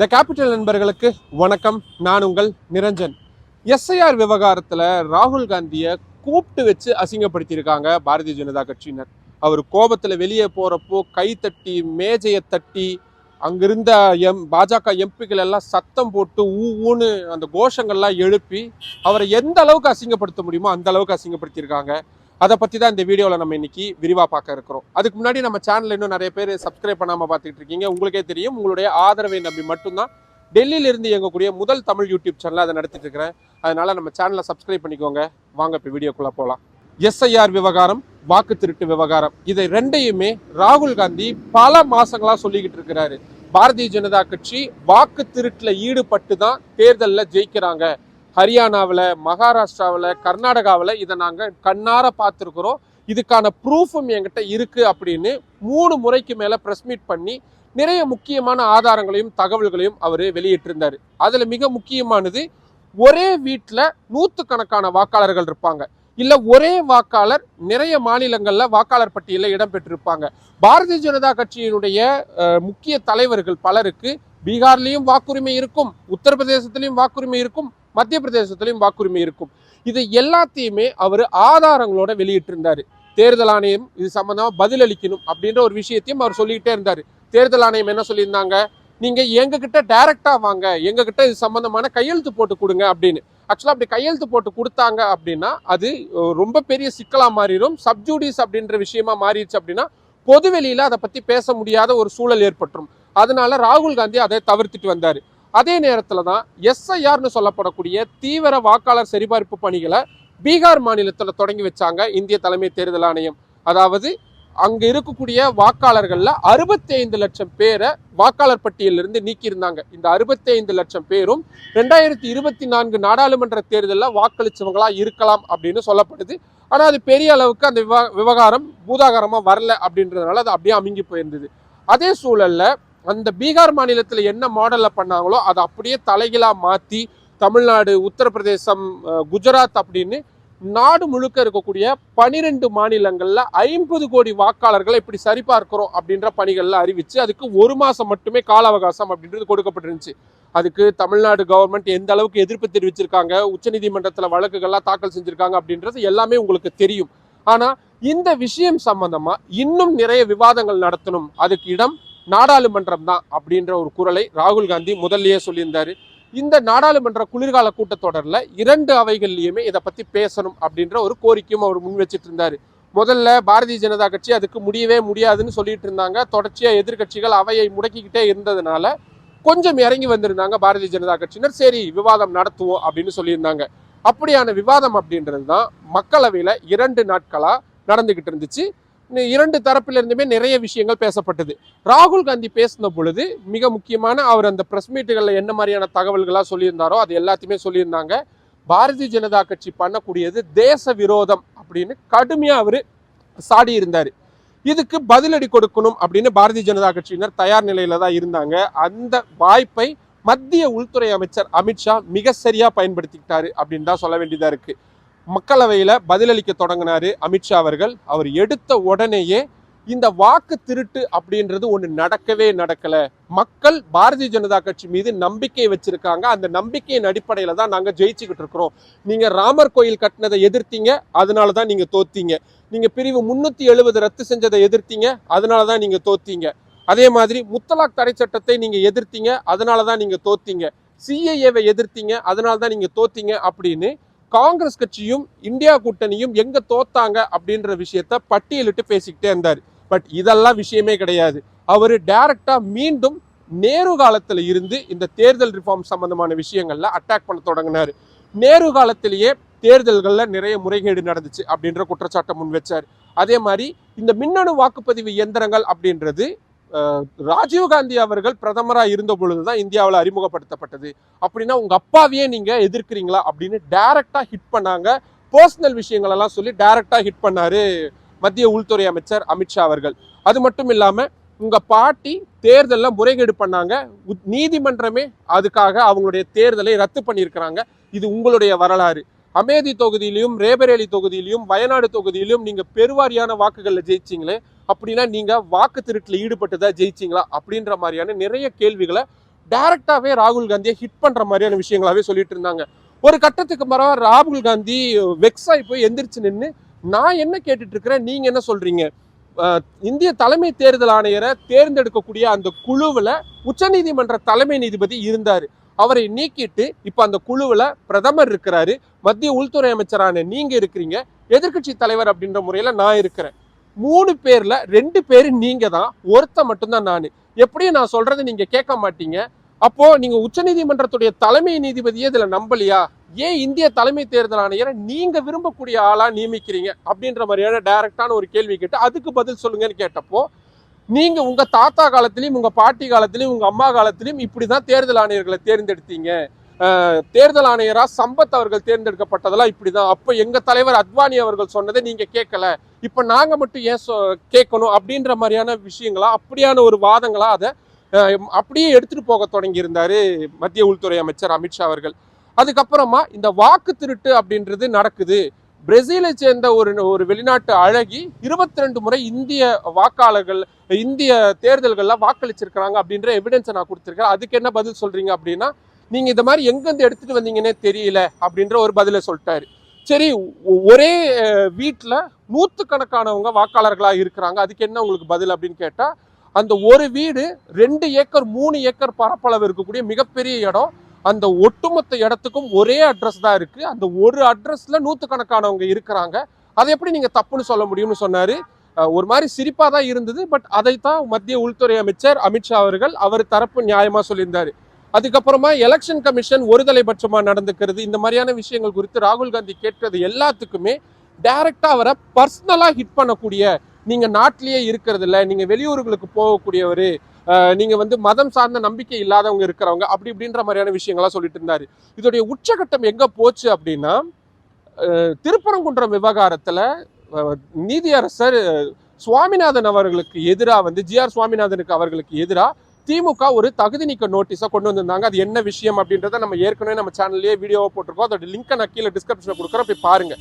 The capital நண்பர்களுக்கு வணக்கம். நான் உங்கள் நிரஞ்சன். எஸ்ஐஆர் விவகாரத்தில் ராகுல் காந்தியை கூப்பிட்டு வச்சு அசிங்கப்படுத்தியிருக்காங்க பாரதிய ஜனதா கட்சியினர். அவர் கோபத்தில் வெளியே போகிறப்போ கை தட்டி மேஜையை தட்டி அங்கிருந்த பாஜக எம்பிக்கள் எல்லாம் சத்தம் போட்டு ஊன்னு அந்த கோஷங்கள்லாம் எழுப்பி அவரை எந்த அளவுக்கு அசிங்கப்படுத்த முடியுமோ அந்த அளவுக்கு அசிங்கப்படுத்தியிருக்காங்க. அதை பற்றி தான் இந்த வீடியோவில் நம்ம இன்னைக்கு விரிவாக பார்க்க இருக்கிறோம். அதுக்கு முன்னாடி நம்ம சேனலில் இன்னும் நிறைய பேர் சப்ஸ்கிரைப் பண்ணாமல் பார்த்துட்டு இருக்கீங்க. உங்களுக்கே தெரியும், உங்களுடைய ஆதரவை நம்பி மட்டும்தான் டெல்லியிலிருந்து இயங்கக்கூடிய முதல் தமிழ் யூடியூப் சேனலை அதை நடத்திட்டு இருக்கிறேன். அதனால நம்ம சேனலை சப்ஸ்கிரைப் பண்ணிக்கோங்க. வாங்க இப்போ வீடியோக்குள்ளே போகலாம். எஸ்ஐஆர் விவகாரம், வாக்கு திருட்டு விவகாரம், இதை ரெண்டையுமே ராகுல் காந்தி பல மாசங்களா சொல்லிக்கிட்டு இருக்கிறாரு. பாரதிய ஜனதா கட்சி வாக்கு திருட்டுல ஈடுபட்டு தான் தேர்தலில் ஜெயிக்கிறாங்க. ஹரியானாவில், மகாராஷ்டிராவில், கர்நாடகாவில் இதை நாங்கள் கண்ணார பார்த்துருக்குறோம். இதுக்கான ப்ரூஃபும் என்கிட்ட இருக்குது அப்படின்னு 3 முறைக்கு மேலே ப்ரெஸ் மீட் பண்ணி நிறைய முக்கியமான ஆதாரங்களையும் தகவல்களையும் அவர் வெளியிட்டிருந்தார். அதில் மிக முக்கியமானது, ஒரே வீட்டில் 100கணக்கான வாக்காளர்கள் இருப்பாங்க, இல்லை ஒரே வாக்காளர் நிறைய மாநிலங்களில் வாக்காளர் பட்டியலில் இடம்பெற்றிருப்பாங்க. பாரதிய ஜனதா கட்சியினுடைய முக்கிய தலைவர்கள் பலருக்கு பீகார்லேயும் வாக்குரிமை இருக்கும், உத்தரப்பிரதேசத்திலையும் வாக்குரிமை இருக்கும், மத்திய பிரதேசத்திலையும் வாக்குரிமை இருக்கும். இது எல்லாத்தையுமே அவர் ஆதாரங்களோட வெளியிட்டிருந்தாரு. தேர்தல் ஆணையம் இது சம்பந்தமா பதிலளிக்கணும் அப்படின்ற ஒரு விஷயத்தையும் அவர் சொல்லிக்கிட்டே இருந்தாரு. தேர்தல் ஆணையம் என்ன சொல்லியிருந்தாங்க, நீங்க எங்ககிட்ட டைரக்டா வாங்க, எங்ககிட்ட இது சம்பந்தமான கையெழுத்து போட்டு கொடுங்க அப்படின்னு. ஆக்சுவலா அப்படி கையெழுத்து போட்டு கொடுத்தாங்க அப்படின்னா அது ரொம்ப பெரிய சிக்கலா மாறிடும். சப்ஜூடிஸ் அப்படின்ற விஷயமா மாறிடுச்சு அப்படின்னா பொதுவெளியில அதை பத்தி பேச முடியாத ஒரு சூழல் ஏற்பட்டுரும். அதனால ராகுல் காந்தி அதை தவிர்த்துட்டு வந்தாரு. அதே நேரத்தில் தான் எஸ்ஐஆர்னு சொல்லப்படக்கூடிய தீவிர வாக்காளர் சரிபார்ப்பு பணிகளை பீகார் மாநிலத்தில் தொடங்கி வச்சாங்க இந்திய தலைமை தேர்தல் ஆணையம். அதாவது அங்கே இருக்கக்கூடிய வாக்காளர்களில் 65 லட்சம் பேரை வாக்காளர் பட்டியலிருந்து நீக்கியிருந்தாங்க. இந்த 65 லட்சம் பேரும் 2024 நாடாளுமன்ற தேர்தலில் வாக்களிச்சவங்களா இருக்கலாம் அப்படின்னு சொல்லப்படுது. ஆனால் அது பெரிய அளவுக்கு அந்த விவகாரம் பூதாகரமாக வரல அப்படின்றதுனால அது அப்படியே அமுங்கி போயிருந்தது. அதே சூழல்ல அந்த பீகார் மாநிலத்தில் என்ன மாடலில் பண்ணாங்களோ அதை அப்படியே தலைகீழாக மாற்றி தமிழ்நாடு, உத்தரப்பிரதேசம், குஜராத் அப்படின்னு நாடு முழுக்க இருக்கக்கூடிய 12 மாநிலங்களில் 50 கோடி வாக்காளர்களை இப்படி சரிபார்க்கிறோம் அப்படின்ற பணிகளில் அறிவிச்சு அதுக்கு 1 மாதம் மட்டுமே கால அவகாசம் அப்படின்றது கொடுக்கப்பட்டிருந்துச்சு. அதுக்கு தமிழ்நாடு கவர்மெண்ட் எந்த அளவுக்கு எதிர்ப்பு தெரிவிச்சிருக்காங்க, உச்சநீதிமன்றத்தில் வழக்குகள்லாம் தாக்கல் செஞ்சிருக்காங்க அப்படின்றது எல்லாமே உங்களுக்கு தெரியும். ஆனால் இந்த விஷயம் சம்பந்தமா இன்னும் நிறைய விவாதங்கள் நடத்தணும், அதுக்கு இடம் நாடாளுமன்றம் தான் அப்படின்ற ஒரு குரலை ராகுல் காந்தி முதல்லயே சொல்லியிருந்தாரு. இந்த நாடாளுமன்ற குளிர்கால கூட்டத்தொடரில் 2 அவைகள்லையுமே இதை பற்றி பேசணும் அப்படின்ற ஒரு கோரிக்கையும் அவர் முன் வச்சுட்டு இருந்தாரு. முதல்ல பாரதிய ஜனதா கட்சி அதுக்கு முடியவே முடியாதுன்னு சொல்லிட்டு இருந்தாங்க. தொடர்ச்சியாக எதிர்கட்சிகள் அவையை முடக்கிக்கிட்டே இருந்ததுனால கொஞ்சம் இறங்கி வந்திருந்தாங்க பாரதிய ஜனதா கட்சியினர். சரி, விவாதம் நடத்துவோம் அப்படின்னு சொல்லியிருந்தாங்க. அப்படியான விவாதம் அப்படின்றது தான் மக்களவையில் 2 நாட்களாக நடந்துகிட்டு இருந்துச்சு. 2 தரப்பிலிருந்துமே நிறைய விஷயங்கள் பேசப்பட்டது. ராகுல் காந்தி பேசின பொழுது மிக முக்கியமான அவர் அந்த பிரஸ் மீட்டுகளில் என்ன மாதிரியான தகவல்களாக சொல்லியிருந்தாரோ அது எல்லாத்தையுமே சொல்லியிருந்தாங்க. பாரதிய ஜனதா கட்சி பண்ணக்கூடியது தேச விரோதம் அப்படின்னு கடுமையாக அவர் சாடி இருந்தார். இதுக்கு பதிலடி கொடுக்கணும் அப்படின்னு பாரதிய ஜனதா கட்சியினர் தயார் நிலையில தான் இருந்தாங்க. அந்த வாய்ப்பை மத்திய உள்துறை அமைச்சர் அமித்ஷா மிக சரியா பயன்படுத்திக்கிட்டாரு அப்படின்னு தான் சொல்ல வேண்டியதா இருக்கு. மக்களவையில் பதிலளிக்க தொடங்கினாரு அமித்ஷா அவர்கள். அவர் எடுத்த உடனேயே இந்த வாக்கு திருட்டு அப்படின்றது ஒன்று நடக்கவே நடக்கல, மக்கள் பாரதிய ஜனதா கட்சி மீது நம்பிக்கை வச்சிருக்காங்க, அந்த நம்பிக்கையின் அடிப்படையில தான் நாங்கள் ஜெயிச்சுக்கிட்டு இருக்கிறோம். நீங்க ராமர் கோயில் கட்டினதை எதிர்த்தீங்க, அதனால தான் நீங்க தோத்தீங்க. நீங்க பிரிவு 370 ரத்து செஞ்சதை எதிர்த்தீங்க, அதனால தான் நீங்க தோத்தீங்க. அதே மாதிரி முத்தலாக் தடை சட்டத்தை நீங்க எதிர்த்தீங்க, அதனால தான் நீங்க தோத்தீங்க. சிஏஏவை எதிர்த்தீங்க, அதனால தான் நீங்க தோத்தீங்க அப்படின்னு காங்கிரஸ் கட்சியும் இந்தியா கூட்டணியும் எங்க தோத்தாங்க அப்படின்ற விஷயத்த பட்டியலிட்டு பேசிக்கிட்டே இருந்தார். பட் இதெல்லாம் விஷயமே கிடையாது. அவர் டைரக்டா மீண்டும் நேரு காலத்துல இருந்து இந்த தேர்தல் ரிஃபார்ம் சம்பந்தமான விஷயங்கள்ல அட்டாக் பண்ண தொடங்கினாரு. நேரு காலத்திலேயே தேர்தல்கள்ல நிறைய முறைகேடு நடந்துச்சு அப்படின்ற குற்றச்சாட்டை முன் வச்சார். அதே மாதிரி இந்த மின்னணு வாக்குப்பதிவு இயந்திரங்கள் அப்படின்றது ராஜீவ்காந்தி அவர்கள் பிரதமராக இருந்த பொழுதுதான் இந்தியாவில் அறிமுகப்படுத்தப்பட்டது. அப்படின்னா உங்க அப்பாவையே நீங்க எதிர்க்கிறீங்களா அப்படின்னு டைரக்டா ஹிட் பண்ணாங்க. பர்சனல் விஷயங்கள் எல்லாம் சொல்லி டைரக்டா ஹிட் பண்ணாரு மத்திய உள்துறை அமைச்சர் அமித்ஷா அவர்கள். அது மட்டும் இல்லாம உங்க பாட்டி தேர்தலில் முறைகேடு பண்ணாங்க, நீதிமன்றமே அதுக்காக அவங்களுடைய தேர்தலை ரத்து பண்ணியிருக்கிறாங்க, இது உங்களுடைய வரலாறு. அமேதி தொகுதியிலையும் ரேபரேலி தொகுதியிலையும் வயநாடு தொகுதியிலும் நீங்க பெருவாரியான வாக்குகளில் ஜெயிச்சிங்களே, அப்படின்னா நீங்க வாக்கு திருட்டில் ஈடுபட்டுதான் ஜெயிச்சிங்களா அப்படின்ற மாதிரியான நிறைய கேள்விகளை டைரக்டாவே ராகுல் காந்தியை ஹிட் பண்ற மாதிரியான விஷயங்களாவே சொல்லிட்டு இருந்தாங்க. ஒரு கட்டத்துக்கு பிறகு ராகுல் காந்தி வெக்ஸ் ஆகி போய் எந்திரிச்சு நின்று, நான் என்ன கேட்டுட்டு இருக்கிறேன், நீங்க என்ன சொல்றீங்க? இந்திய தலைமை தேர்தல் ஆணையரை தேர்ந்தெடுக்கக்கூடிய அந்த குழுவில் உச்சநீதிமன்ற தலைமை நீதிபதி இருந்தாரு. அவரை நீக்கிட்டு இப்ப அந்த குழுவில் பிரதமர் இருக்கிறாரு, மத்திய உள்துறை அமைச்சரான நீங்க இருக்கிறீங்க, எதிர்கட்சி தலைவர் அப்படின்ற முறையில நான் இருக்கிறேன். 3 பேர்ல 2 பேரு நீங்க தான், ஒருத்த மட்டும்தான் நானு. எப்படியும் நான் சொல்றதை நீங்க கேட்க மாட்டீங்க. அப்போ நீங்க உச்சநீதிமன்றத்துடைய தலைமை நீதிபதியே இதுல நம்பலையா? ஏன் இந்திய தலைமை தேர்தல் ஆணையரை நீங்க விரும்பக்கூடிய ஆளா நியமிக்கிறீங்க அப்படின்ற மாதிரியான டைரக்டான ஒரு கேள்வி கேட்டு அதுக்கு பதில் சொல்லுங்கன்னு கேட்டப்போ, நீங்க உங்க தாத்தா காலத்திலையும் உங்க பாட்டி காலத்திலையும் உங்க அம்மா காலத்திலையும் இப்படிதான் தேர்தல் ஆணையர்களை தேர்ந்தெடுத்தீங்க. தேர்தல் ஆணையரா சம்பத் அவர்கள் தேர்ந்தெடுக்கப்பட்டதெல்லாம் இப்படிதான். அப்ப எங்க தலைவர் அத்வானி அவர்கள் சொன்னதை நீங்க கேட்கல, இப்ப நாங்க மட்டும் ஏன் கேட்கணும் அப்படின்ற மாதிரியான விஷயங்களா, அப்படியான ஒரு வாதங்களா அதை அப்படியே எடுத்துட்டு போக தொடங்கி இருந்தாரு மத்திய உள்துறை அமைச்சர் அமித்ஷா அவர்கள். அதுக்கப்புறமா இந்த வாக்கு திருட்டு அப்படின்றது நடக்குது. பிரேசிலை சேர்ந்த ஒரு வெளிநாட்டு அழகி 22 முறை இந்திய வாக்காளர்கள் இந்திய தேர்தல்கள்ல வாக்களிச்சிருக்கிறாங்க அப்படின்ற எவிடன்ஸை நான் கொடுத்துருக்கேன். அதுக்கு என்ன பதில் சொல்றீங்க அப்படின்னா, நீங்க இந்த மாதிரி எங்கிருந்து எடுத்துட்டு வந்தீங்கன்னே தெரியல அப்படின்ற ஒரு பதிலை சொல்லிட்டாரு. சரி, ஒரே வீட்டுல 100கணக்கானவங்க வாக்காளர்களா இருக்கிறாங்க, அதுக்கு என்ன உங்களுக்கு பதில் அப்படின்னு கேட்டா, அந்த ஒரு வீடு 2 ஏக்கர் 3 ஏக்கர் பரப்பளவு இருக்கக்கூடிய மிகப்பெரிய இடம். அந்த ஒட்டுமொத்த இடத்துக்கும் ஒரே அட்ரஸ் தான் இருக்கு. அந்த ஒரு அட்ரஸ்ல 100கணக்கானவங்க இருக்கிறாங்க. அதை எப்படி நீங்க தப்புன்னு சொல்ல முடியும்னு சொன்னாரு. ஒரு மாதிரி சிரிப்பா தான் இருந்தது. பட் அதைத்தான் மத்திய உள்துறை அமைச்சர் அமித்ஷா அவர்கள் அவர் தரப்பு நியாயமா சொல்லியிருந்தாரு. அதுக்கப்புறமா எலெக்ஷன் கமிஷன் ஒருதலை பட்சமா நடந்துக்கிறது, இந்த மாதிரியான விஷயங்கள் குறித்து ராகுல் காந்தி கேட்கறது எல்லாத்துக்குமே டைரக்டா அவரை பர்சனலா ஹிட் பண்ணக்கூடிய, நீங்க நாட்டிலேயே இருக்கிறது இல்ல, நீங்க வெளியூர்களுக்கு போகக்கூடியவரு, நீங்க மதம் சார்ந்த நம்பிக்கை இல்லாதவங்க இருக்கிறவங்க, அப்படி இப்படின்ற மாதிரியான விஷயங்கள்லாம் சொல்லிட்டு இருந்தாரு. இதோடைய உச்சகட்டம் எங்க போச்சு அப்படின்னா, திருப்பரங்குன்றம் விவகாரத்துல நீதியரசர் சுவாமிநாதன் அவர்களுக்கு எதிராக ஜி.ஆர். சுவாமிநாதனுக்கு அவர்களுக்கு எதிராக திமுக ஒரு தகுதி நீக்க நோட்டீஸை கொண்டு வந்திருந்தாங்க. அது என்ன விஷயம் அப்படின்றத நம்ம ஏற்கனவே நம்ம சேனல்லேயே வீடியோவை போட்டிருக்கோம். அதோட லிங்கை நான் கீழே டிஸ்கிரிப்ஷனில் கொடுக்குறேன், போய் பாருங்க.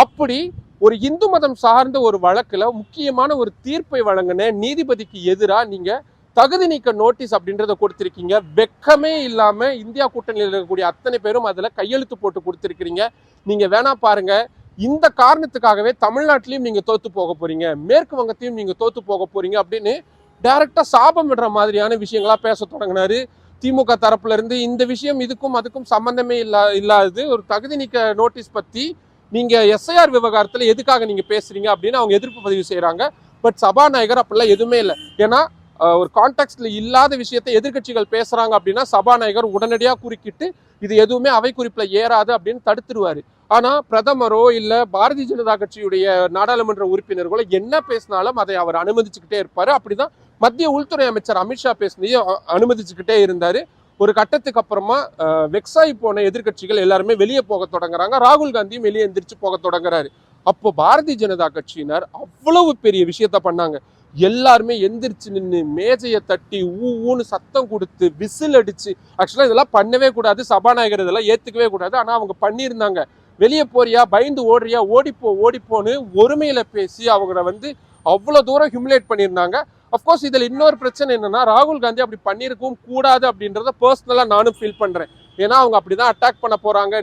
அப்படி ஒரு இந்து மதம் சார்ந்த ஒரு வழக்குல முக்கியமான ஒரு தீர்ப்பை வழங்கின நீதிபதிக்கு எதிராக நீங்க தகுதி நீக்க நோட்டீஸ் அப்படின்றத கொடுத்திருக்கீங்க. வெக்கமே இல்லாம இந்தியா கூட்டணியில் இருக்கக்கூடிய அத்தனை பேரும் அதுல கையெழுத்து போட்டு கொடுத்திருக்கிறீங்க. நீங்க வேணா பாருங்க, இந்த காரணத்துக்காகவே தமிழ்நாட்டிலையும் நீங்க தோத்து போக போறீங்க, மேற்கு வங்கத்தையும் நீங்க தோத்து போக போறீங்க அப்படின்னு டைரக்டா சாபம் விடுற மாதிரியான விஷயங்களா பேச தொடங்கினாரு. திமுக தரப்புல இருந்து இந்த விஷயம் இதுக்கும் அதுக்கும் சம்பந்தமே இல்லாதது, ஒரு தகுதி நீக்க நோட்டீஸ் பத்தி நீங்க எஸ்ஐஆர் விவகாரத்துல எதுக்காக நீங்க பேசுறீங்க அப்படின்னு அவங்க எதிர்ப்பு பதிவு செய்யறாங்க. பட் சபாநாயகர் அப்படிலாம் எதுவுமே இல்லை. ஏன்னா ஒரு கான்டெக்ட்ல இல்லாத விஷயத்தை எதிர்கட்சிகள் பேசுறாங்க அப்படின்னா சபாநாயகர் உடனடியாக குறுக்கிட்டு இது எதுவுமே அவை குறிப்புல ஏறாது அப்படின்னு தடுத்துருவாரு. ஆனா பிரதமரோ இல்ல பாரதிய ஜனதா கட்சியுடைய நாடாளுமன்ற உறுப்பினர்களோ என்ன பேசினாலும் அதை அவர் அனுமதிச்சுக்கிட்டே இருப்பாரு. அப்படிதான் மத்திய உள்துறை அமைச்சர் அமித்ஷா பேசினையும் அனுமதிச்சுக்கிட்டே இருந்தாரு. ஒரு கட்டத்துக்கு அப்புறமா வெக்ஸாய் போன எதிர்கட்சிகள் எல்லாருமே வெளியே போக தொடங்குறாங்க. ராகுல் காந்தியும் வெளியே எந்திரிச்சு போக தொடங்குறாரு. அப்போ பாரதிய ஜனதா கட்சியினர் அவ்வளவு பெரிய விஷயத்த பண்ணாங்க. எல்லாருமே எந்திரிச்சு நின்று மேஜையை தட்டி ஊன்னு சத்தம் கொடுத்து விசில் அடிச்சு, ஆக்சுவலா இதெல்லாம் பண்ணவே கூடாது, சபாநாயகர் இதெல்லாம் ஏத்துக்கவே கூடாது. ஆனா அவங்க பண்ணியிருந்தாங்க. வெளியே போறியா, பயந்து ஓடுறியா, ஓடிப்போன்னு ஒருமையில பேசி அவங்கள அவ்வளவு தூரம் ஹியூமிலேட் பண்ணியிருந்தாங்க. அப்கோர்ஸ் இதுல இன்னொரு பிரச்சனை என்னன்னா, ராகுல் காந்தி அப்படி பண்ணியிருக்கவும் கூடாது அப்படின்றத பர்சனலா நானும் ஃபீல் பண்றேன். ஏன்னா அவங்க அப்படிதான் அட்டாக் பண்ண போறாங்க.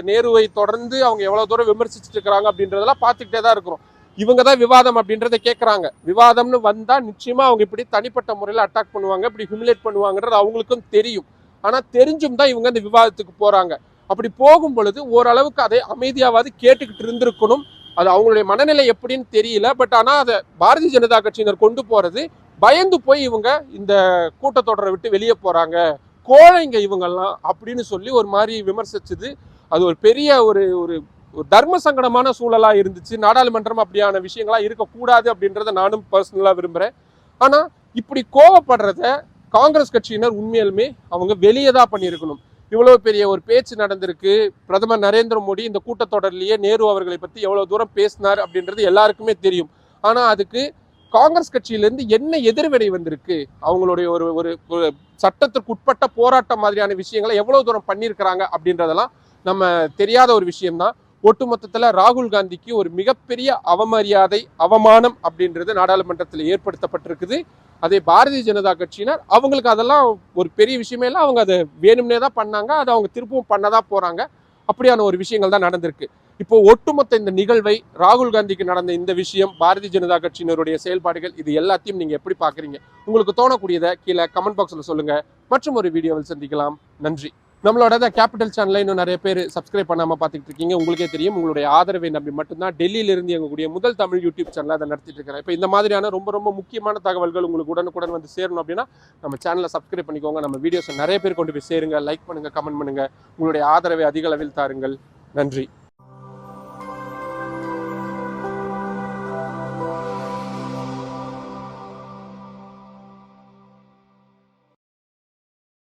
நேருவை தொடர்ந்து அவங்க எவ்வளவு தூரம் விமர்சிச்சுட்டு இருக்கிறாங்க அப்படின்றதெல்லாம் பார்த்துக்கிட்டே தான் இருக்கிறோம். இவங்க தான் விவாதம் அப்படின்றத கேட்கறாங்க. விவாதம்னு வந்தா நிச்சயமா அவங்க இப்படி தனிப்பட்ட முறையில் அட்டாக் பண்ணுவாங்க, இப்படி ஹியூமிலேட் பண்ணுவாங்கன்றது அவங்களுக்கும் தெரியும். ஆனா தெரிஞ்சும் தான் இவங்க இந்த விவாதத்துக்கு போறாங்க. அப்படி போகும் பொழுது ஓரளவுக்கு அதை அமைதியாவது கேட்டுக்கிட்டு இருந்திருக்கணும். அது அவங்களுடைய மனநிலை எப்படின்னு தெரியல. பட் ஆனா அதை பாரதிய ஜனதா கட்சியினர் கொண்டு போறது, பயந்து போய் இவங்க இந்த கூட்டத்தொடரை விட்டு வெளியே போறாங்க, கோழைங்க இவங்கெல்லாம் அப்படின்னு சொல்லி ஒரு மாதிரி விமர்சிச்சது. அது ஒரு பெரிய ஒரு தர்ம சங்கடமான சூழலா இருந்துச்சு. நாடாளுமன்றம் அப்படியான விஷயங்களா இருக்கக்கூடாது அப்படின்றத நானும் பர்சனலா விரும்புறேன். ஆனா இப்படி கோவப்படுறத காங்கிரஸ் கட்சியினர் உண்மையிலுமே அவங்க வெளியே தான் பண்ணியிருக்கணும். இவ்வளவு பெரிய ஒரு பேச்சு நடந்திருக்கு. பிரதமர் நரேந்திர மோடி இந்த கூட்டத்தொடர்லயே நேரு அவர்களை பத்தி எவ்வளவு தூரம் பேசினார் அப்படின்றது எல்லாருக்குமே தெரியும். ஆனா அதுக்கு காங்கிரஸ் கட்சியிலிருந்து என்ன எதிர்வினை வந்திருக்கு, அவங்களுடைய ஒரு சட்டத்திற்கு உட்பட்ட போராட்டம் மாதிரியான விஷயங்களை எவ்வளவு தூரம் பண்ணியிருக்கிறாங்க அப்படின்றதெல்லாம் நம்ம தெரியாத ஒரு விஷயம்தான். ஒட்டுமொத்தத்துல ராகுல் காந்திக்கு ஒரு மிகப்பெரிய அவமரியாதை, அவமானம் அப்படின்றது நாடாளுமன்றத்தில் ஏற்படுத்தப்பட்டிருக்குது. அதே பாரதிய ஜனதா கட்சியினர் அவங்களுக்கு அதெல்லாம் ஒரு பெரிய விஷயமே இல்லை, அவங்க அதை வேணும்னே தான் பண்ணாங்க, அதை அவங்க திருப்பவும் பண்ணதான் போறாங்க. அப்படியான ஒரு விஷயங்கள் தான் நடந்திருக்கு. இப்போ ஒட்டுமொத்த இந்த நிகழ்வை, ராகுல் காந்திக்கு நடந்த இந்த விஷயம், பாரதிய ஜனதா கட்சியினருடைய செயல்பாடுகள், இது எல்லாத்தையும் நீங்க எப்படி பாக்குறீங்க? உங்களுக்கு தோணக்கூடியதை கீழே கமெண்ட் பாக்ஸ்ல சொல்லுங்க. மற்றும் ஒரு வீடியோவில் சந்திக்கலாம். நன்றி. நம்மளோட கேபிட்டல் சேனலை இன்னும் நிறைய பேர் சப்ஸ்கிரைப் பண்ணாம பார்த்துட்டு இருக்கீங்க. உங்களுக்கே தெரியும், உங்களுடைய ஆதரவை நம்பி மட்டும்தான் டெல்லியில இருந்து எங்கக்கூடிய முதல் தமிழ் யூடியூப் சேனலை அதை நடத்திட்டு இருக்கிறேன். இப்போ இந்த மாதிரியான ரொம்ப ரொம்ப முக்கியமான தகவல்கள் உங்களுக்கு உடனுக்குடன் வந்து சேரணும் அப்படின்னா நம்ம சேனலை சப்ஸ்கிரைப் பண்ணிக்கோங்க. நம்ம வீடியோஸை நிறைய பேர் கொண்டு போய் சேருங்க, லைக் பண்ணுங்க, கமெண்ட் பண்ணுங்க. உங்களுடைய ஆதரவை அதிக அளவில் தாருங்கள். நன்றி.